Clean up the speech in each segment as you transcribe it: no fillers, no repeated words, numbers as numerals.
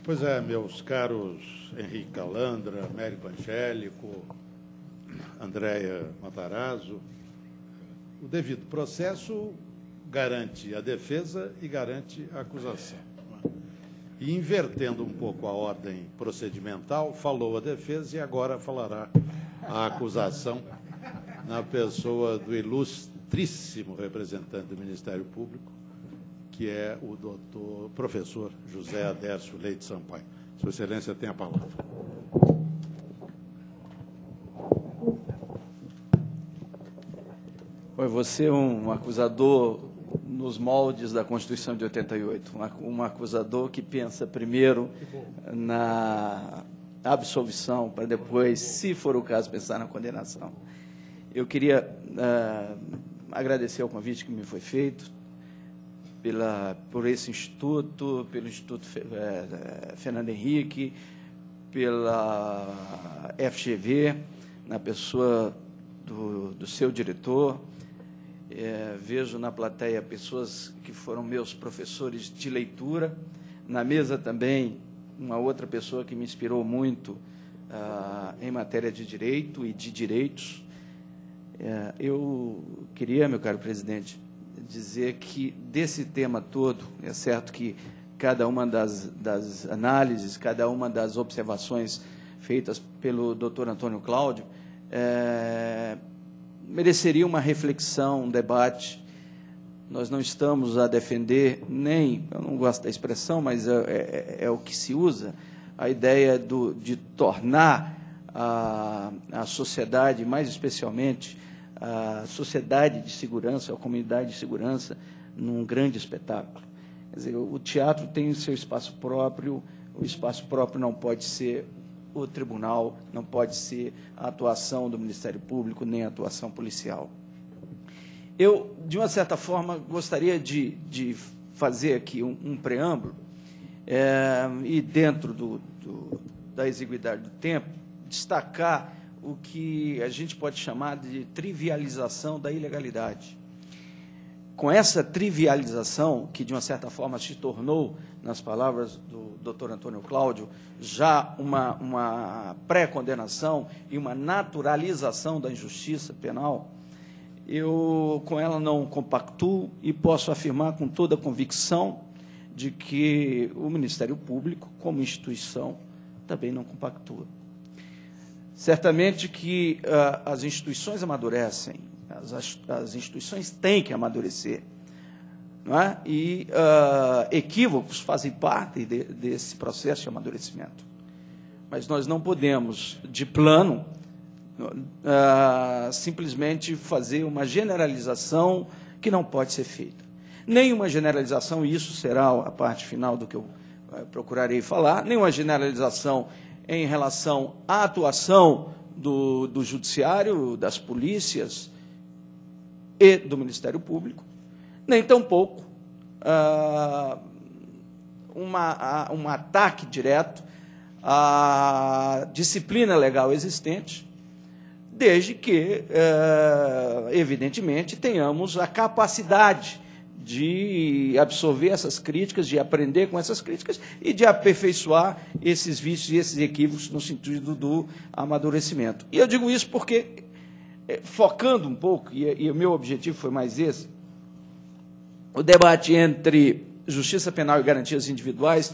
Pois é, meus caros Henrique Calandra, Américo Angélico, Andréia Matarazzo, o devido processo garante a defesa e garante a acusação. E, invertendo um pouco a ordem procedimental, falou a defesa e agora falará a acusação na pessoa do ilustríssimo representante do Ministério Público, que é o professor José Adércio Leite Sampaio. Sua Excelência tem a palavra. Oi, você é um acusador nos moldes da Constituição de 88, um acusador que pensa primeiro na absolvição, para depois, se for o caso, pensar na condenação. Eu queria agradecer o convite que me foi feito por esse instituto, pelo Instituto Fernando Henrique, pela FGV, na pessoa do seu diretor. Vejo na plateia pessoas que foram meus professores de leitura. Na mesa também, uma outra pessoa que me inspirou muito em matéria de direito e de direitos. Eu queria, meu caro presidente, dizer que desse tema todo, é certo que cada uma das análises, cada uma das observações feitas pelo doutor Antônio Cláudio mereceria uma reflexão, um debate. Nós não estamos a defender nem, eu não gosto da expressão, mas é o que se usa, a ideia de tornar a sociedade, mais especialmente a sociedade de segurança, a comunidade de segurança, num grande espetáculo. Quer dizer, o teatro tem o seu espaço próprio, o espaço próprio não pode ser o tribunal, não pode ser a atuação do Ministério Público, nem a atuação policial. Eu, de uma certa forma, gostaria de fazer aqui um preâmbulo e, dentro da exiguidade do tempo, destacar o que a gente pode chamar de trivialização da ilegalidade. Com essa trivialização, que, de uma certa forma, se tornou, nas palavras do doutor Antônio Cláudio, já uma pré-condenação e uma naturalização da injustiça penal, eu com ela não compactuo e posso afirmar com toda a convicção de que o Ministério Público, como instituição, também não compactua. Certamente que as instituições amadurecem, as instituições têm que amadurecer, não é? E equívocos fazem parte desse processo de amadurecimento. Mas nós não podemos, de plano, simplesmente fazer uma generalização que não pode ser feita. Nenhuma generalização, e isso será a parte final do que eu procurarei falar, nenhuma generalização em relação à atuação do Judiciário, das polícias e do Ministério Público, nem tampouco um ataque direto à disciplina legal existente, desde que, evidentemente, tenhamos a capacidade de absorver essas críticas, de aprender com essas críticas e de aperfeiçoar esses vícios e esses equívocos no sentido do amadurecimento. E eu digo isso porque, focando um pouco, e o meu objetivo foi mais esse, o debate entre justiça penal e garantias individuais,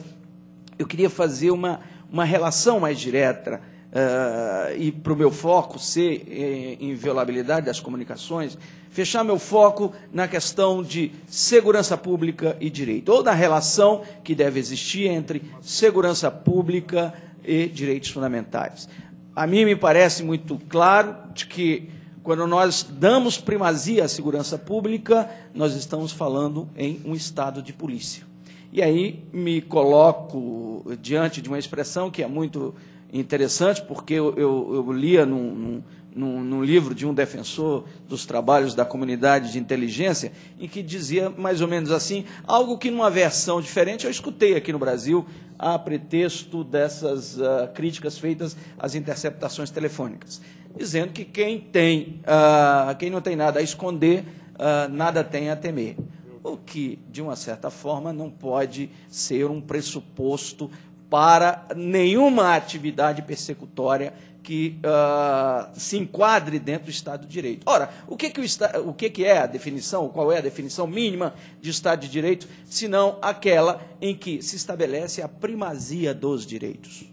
eu queria fazer uma relação mais direta, e para o meu foco ser inviolabilidade das comunicações, fechar meu foco na questão de segurança pública e direito, ou da relação que deve existir entre segurança pública e direitos fundamentais. A mim me parece muito claro de que, quando nós damos primazia à segurança pública, nós estamos falando em um estado de polícia. E aí me coloco diante de uma expressão que é muito interessante, porque eu lia num livro de um defensor dos trabalhos da comunidade de inteligência, em que dizia mais ou menos assim, algo que numa versão diferente eu escutei aqui no Brasil, a pretexto dessas críticas feitas às interceptações telefônicas, dizendo que quem não tem nada a esconder, nada tem a temer. O que, de uma certa forma, não pode ser um pressuposto para nenhuma atividade persecutória que se enquadre dentro do Estado de Direito. Ora, o que é a definição, qual é a definição mínima de Estado de Direito, senão aquela em que se estabelece a primazia dos direitos?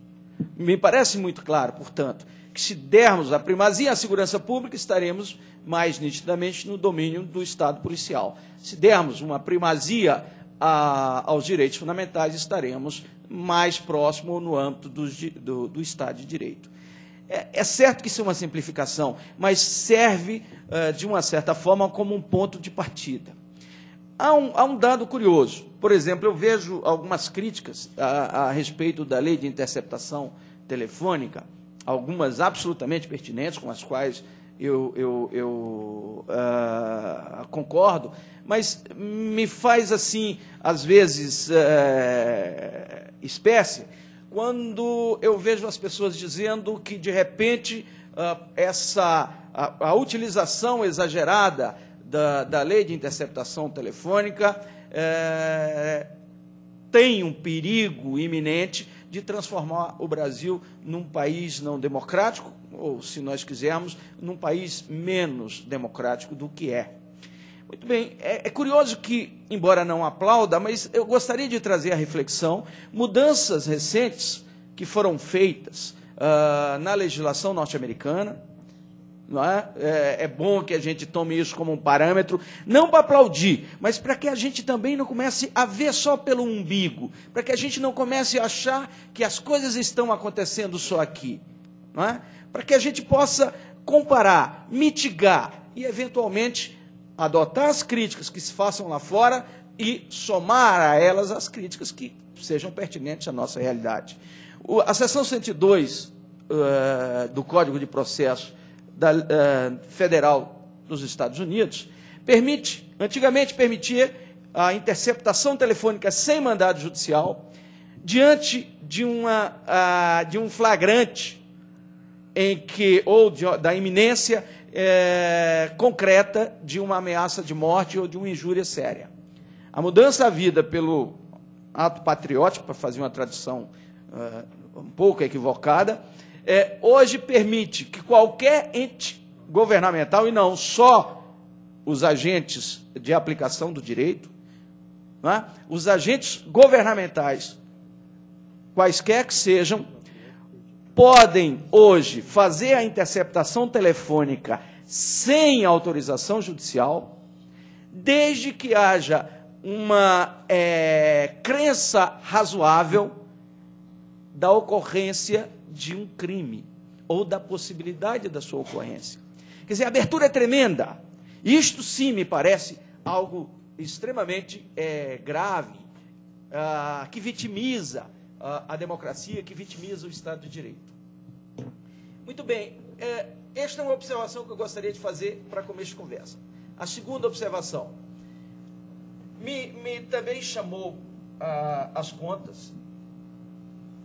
Me parece muito claro, portanto, que se dermos a primazia à segurança pública, estaremos mais nitidamente no domínio do Estado policial. Se dermos uma primazia aos direitos fundamentais, estaremos mais próximo no âmbito do Estado de Direito. É certo que isso é uma simplificação, mas serve, de uma certa forma, como um ponto de partida. Há um dado curioso. Por exemplo, eu vejo algumas críticas a respeito da lei de interceptação telefônica, algumas absolutamente pertinentes, com as quais eu concordo, mas me faz, assim, às vezes, espécie, quando eu vejo as pessoas dizendo que, de repente, a utilização exagerada da lei de interceptação telefônica tem um perigo iminente de transformar o Brasil num país não democrático, ou, se nós quisermos, num país menos democrático do que é. Muito bem, é curioso que, embora não aplauda, mas eu gostaria de trazer à reflexão mudanças recentes que foram feitas na legislação norte-americana. Não é? É bom que a gente tome isso como um parâmetro, não para aplaudir, mas para que a gente também não comece a ver só pelo umbigo, para que a gente não comece a achar que as coisas estão acontecendo só aqui. Não é? Para que a gente possa comparar, mitigar e, eventualmente, adotar as críticas que se façam lá fora e somar a elas as críticas que sejam pertinentes à nossa realidade. A seção 102 do Código de Processo Federal dos Estados Unidos antigamente permitia a interceptação telefônica sem mandado judicial diante de um flagrante da iminência concreta de uma ameaça de morte ou de uma injúria séria. A mudança à vida pelo ato patriótico, para fazer uma tradução um pouco equivocada, hoje permite que qualquer ente governamental, e não só os agentes de aplicação do direito, não é? Os agentes governamentais, quaisquer que sejam, podem hoje fazer a interceptação telefônica sem autorização judicial, desde que haja uma crença razoável da ocorrência de um crime, ou da possibilidade da sua ocorrência. Quer dizer, a abertura é tremenda. Isto sim me parece algo extremamente grave, que vitimiza a democracia, que vitimiza o Estado de Direito. Muito bem, esta é uma observação que eu gostaria de fazer para começo de conversa. A segunda observação, me também chamou às contas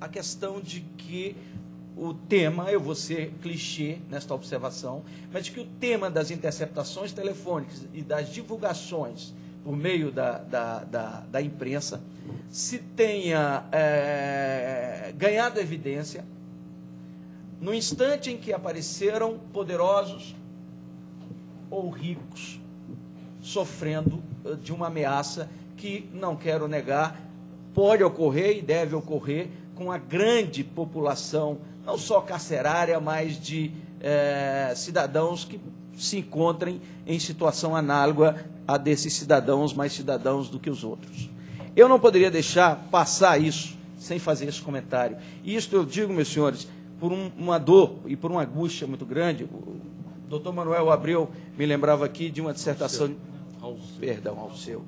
a questão de que o tema, eu vou ser clichê nesta observação, mas de que o tema das interceptações telefônicas e das divulgações por meio da imprensa se tenha ganhado evidência no instante em que apareceram poderosos ou ricos sofrendo de uma ameaça que, não quero negar, pode ocorrer e deve ocorrer com a grande população, não só carcerária, mas de cidadãos que se encontrem em situação análoga a desses cidadãos, mais cidadãos do que os outros. Eu não poderia deixar passar isso sem fazer esse comentário. E isto eu digo, meus senhores, por uma dor e por uma angústia muito grande. O doutor Manuel Abreu me lembrava aqui de uma dissertação... Alceu.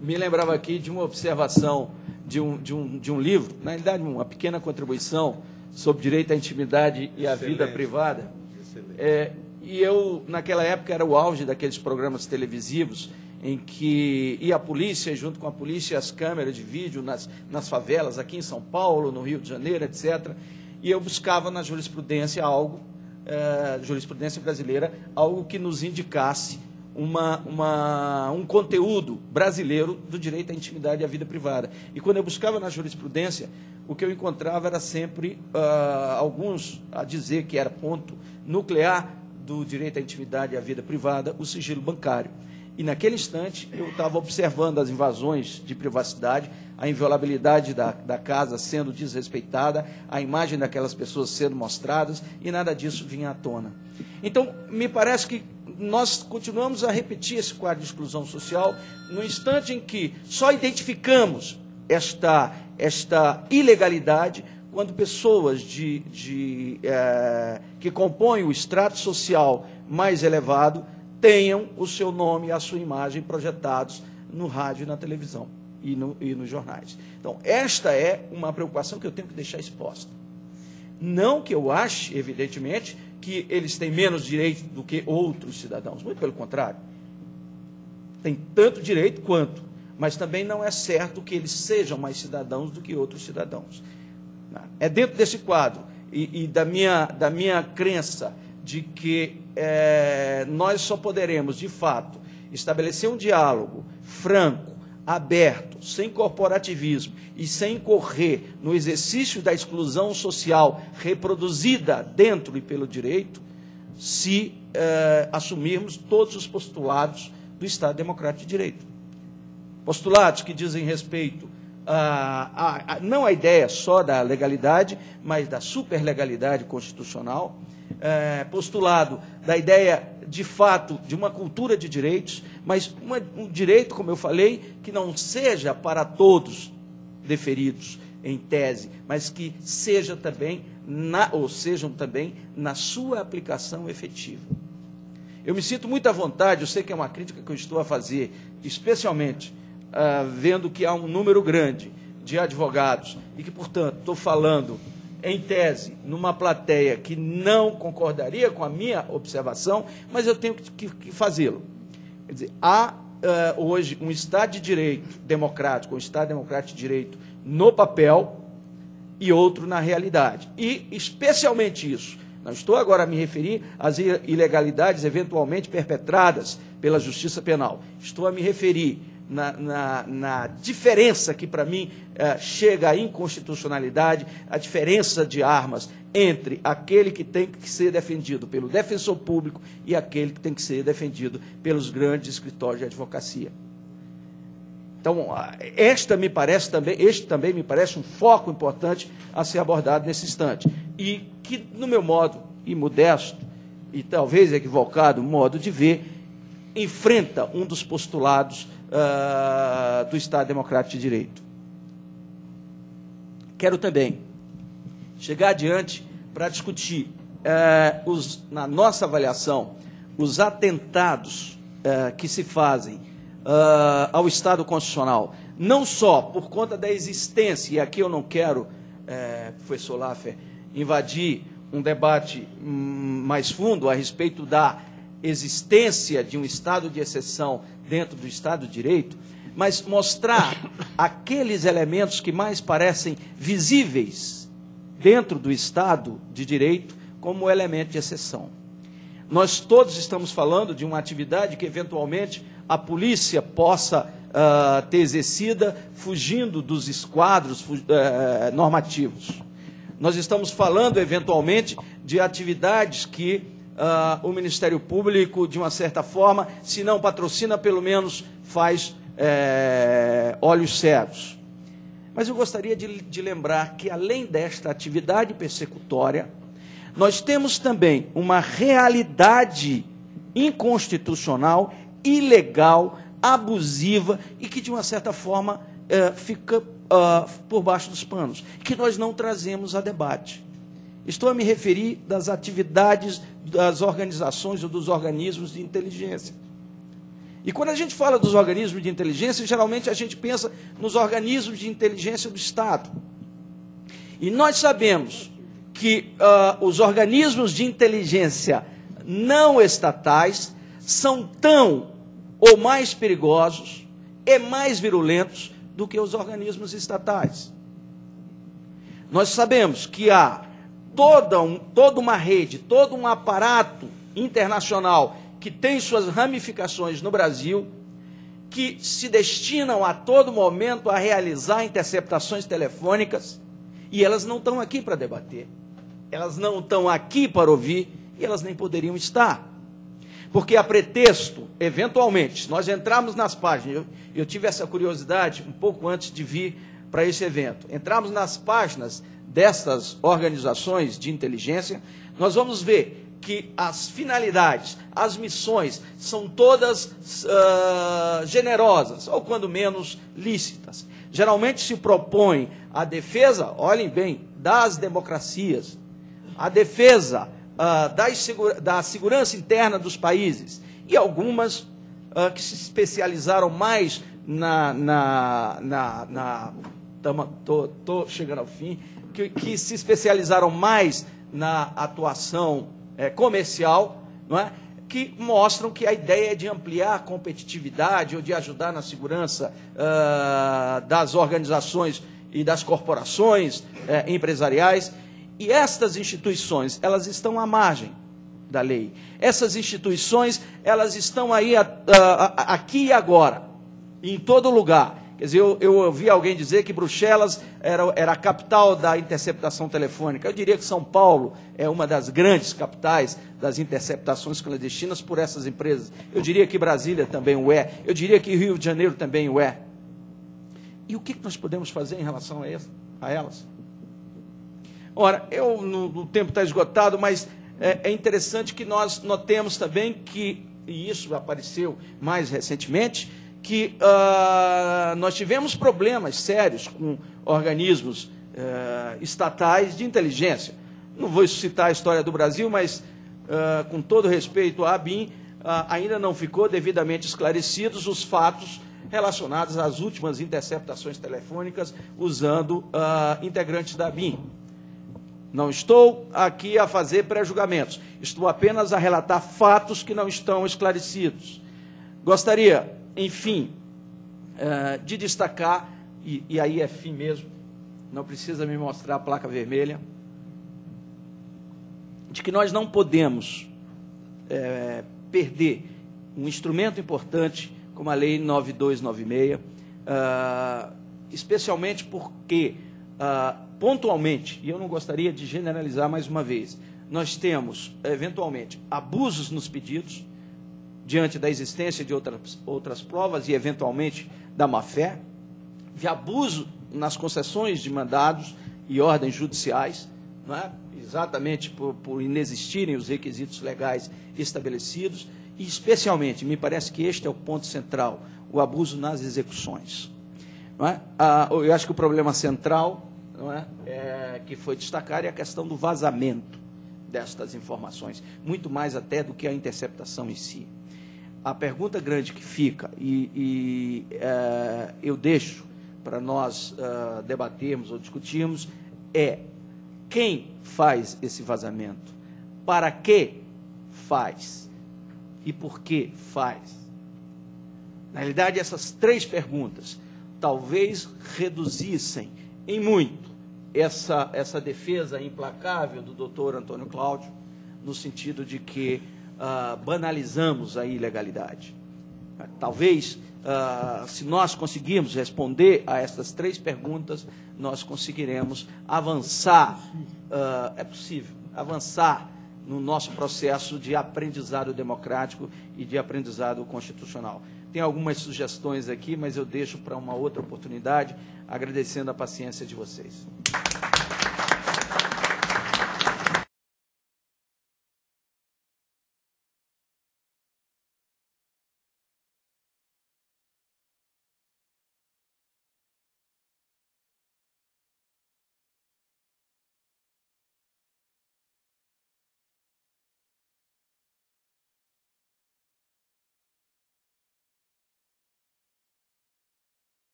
Me lembrava aqui de uma observação de um livro, na realidade, uma pequena contribuição sobre direito à intimidade e à vida privada. E eu, naquela época, era o auge daqueles programas televisivos em que ia a polícia, junto com a polícia, as câmeras de vídeo nas favelas, aqui em São Paulo, no Rio de Janeiro, etc. E eu buscava na jurisprudência jurisprudência brasileira, algo que nos indicasse um conteúdo brasileiro do direito à intimidade e à vida privada. E quando eu buscava na jurisprudência, o que eu encontrava era sempre alguns a dizer que era ponto nuclear do direito à intimidade e à vida privada, o sigilo bancário. E, naquele instante, eu estava observando as invasões de privacidade, a inviolabilidade da casa sendo desrespeitada, a imagem daquelas pessoas sendo mostradas, e nada disso vinha à tona. Então, me parece que nós continuamos a repetir esse quadro de exclusão social no instante em que só identificamos esta ilegalidade quando pessoas que compõem o estrato social mais elevado tenham o seu nome e a sua imagem projetados no rádio e na televisão e nos jornais. Então, esta é uma preocupação que eu tenho que deixar exposta. Não que eu ache, evidentemente, que eles têm menos direito do que outros cidadãos. Muito pelo contrário. Tem tanto direito quanto. Mas também não é certo que eles sejam mais cidadãos do que outros cidadãos. É dentro desse quadro e da minha crença de que nós só poderemos, de fato, estabelecer um diálogo franco, aberto, sem corporativismo e sem incorrer no exercício da exclusão social reproduzida dentro e pelo direito, se assumirmos todos os postulados do Estado Democrático de Direito. Postulados que dizem respeito não a ideia só da legalidade, mas da superlegalidade constitucional, postulado da ideia, de fato, de uma cultura de direitos, mas um direito, como eu falei, que não seja para todos deferidos em tese, mas que seja também sejam também na sua aplicação efetiva. Eu me sinto muito à vontade, eu sei que é uma crítica que eu estou a fazer, especialmente vendo que há um número grande de advogados e que, portanto, estou falando em tese numa plateia que não concordaria com a minha observação, mas eu tenho que fazê-lo. Quer dizer, há hoje um Estado de Direito democrático, um Estado democrático de Direito no papel e outro na realidade. E, especialmente isso, não estou agora a me referir às ilegalidades eventualmente perpetradas pela Justiça Penal. Estou a me referir na diferença que, para mim, chega à inconstitucionalidade, a diferença de armas entre aquele que tem que ser defendido pelo defensor público e aquele que tem que ser defendido pelos grandes escritórios de advocacia. Então, este também me parece um foco importante a ser abordado nesse instante. E que, no meu modo imodesto, e talvez equivocado modo de ver, enfrenta um dos postulados do Estado Democrático de Direito. Quero também chegar adiante para discutir, na nossa avaliação, os atentados que se fazem ao Estado Constitucional, não só por conta da existência, e aqui eu não quero, professor Laffer, invadir um debate mais fundo a respeito da existência de um estado de exceção dentro do Estado de Direito, mas mostrar aqueles elementos que mais parecem visíveis dentro do Estado de Direito como elemento de exceção. Nós todos estamos falando de uma atividade que, eventualmente, a polícia possa ter exercida fugindo dos esquadros normativos. Nós estamos falando, eventualmente, de atividades que o Ministério Público, de uma certa forma, se não patrocina, pelo menos faz olhos cegos. Mas eu gostaria de lembrar que, além desta atividade persecutória, nós temos também uma realidade inconstitucional, ilegal, abusiva e que, de uma certa forma, fica por baixo dos panos, que nós não trazemos a debate. Estou a me referir das atividades das organizações ou dos organismos de inteligência. E quando a gente fala dos organismos de inteligência, geralmente a gente pensa nos organismos de inteligência do Estado. E nós sabemos que os organismos de inteligência não estatais são tão ou mais perigosos e mais virulentos do que os organismos estatais. Nós sabemos que há toda uma rede, todo um aparato internacional que tem suas ramificações no Brasil, que se destinam a todo momento a realizar interceptações telefônicas, e elas não estão aqui para debater, elas não estão aqui para ouvir, e elas nem poderiam estar. Porque a pretexto, eventualmente, se nós entrarmos nas páginas, eu tive essa curiosidade um pouco antes de vir para esse evento, entrarmos nas páginas dessas organizações de inteligência, nós vamos ver que as finalidades, as missões, são todas generosas, ou quando menos lícitas. Geralmente se propõe a defesa, olhem bem, das democracias, a defesa da segurança interna dos países, e algumas que se especializaram mais estou chegando ao fim, que se especializaram mais na atuação comercial, não é? Que mostram que a ideia é de ampliar a competitividade ou de ajudar na segurança das organizações e das corporações empresariais. E estas instituições, elas estão à margem da lei. Essas instituições, elas estão aí aqui e agora, em todo lugar. Quer dizer, eu ouvi alguém dizer que Bruxelas era a capital da interceptação telefônica. Eu diria que São Paulo é uma das grandes capitais das interceptações clandestinas por essas empresas. Eu diria que Brasília também o é. Eu diria que Rio de Janeiro também o é. E o que nós podemos fazer em relação a elas? Ora, o tempo está esgotado, mas é interessante que nós notemos também que, e isso apareceu mais recentemente, que nós tivemos problemas sérios com organismos estatais de inteligência. Não vou citar a história do Brasil, mas, com todo respeito à ABIN, ainda não ficou devidamente esclarecidos os fatos relacionados às últimas interceptações telefônicas usando integrantes da ABIN. Não estou aqui a fazer pré-julgamentos, estou apenas a relatar fatos que não estão esclarecidos. Gostaria, enfim, de destacar, e aí é fim mesmo, não precisa me mostrar a placa vermelha, de que nós não podemos perder um instrumento importante como a Lei 9296, especialmente porque, pontualmente, e eu não gostaria de generalizar mais uma vez, nós temos, eventualmente, abusos nos pedidos, diante da existência de outras provas e, eventualmente, da má-fé, de abuso nas concessões de mandados e ordens judiciais, não é? Exatamente por inexistirem os requisitos legais estabelecidos, e, especialmente, me parece que este é o ponto central, o abuso nas execuções. Não é? Eu acho que o problema central, não é, que foi destacar é a questão do vazamento destas informações, muito mais até do que a interceptação em si. A pergunta grande que fica, eu deixo para nós debatermos ou discutirmos, é quem faz esse vazamento, para que faz e por que faz. Na realidade, essas três perguntas talvez reduzissem em muito essa defesa implacável do doutor Antônio Cláudio, no sentido de que banalizamos a ilegalidade. Talvez, se nós conseguirmos responder a essas três perguntas, nós conseguiremos avançar, é possível, avançar no nosso processo de aprendizado democrático e de aprendizado constitucional. Tem algumas sugestões aqui, mas eu deixo para uma outra oportunidade, agradecendo a paciência de vocês.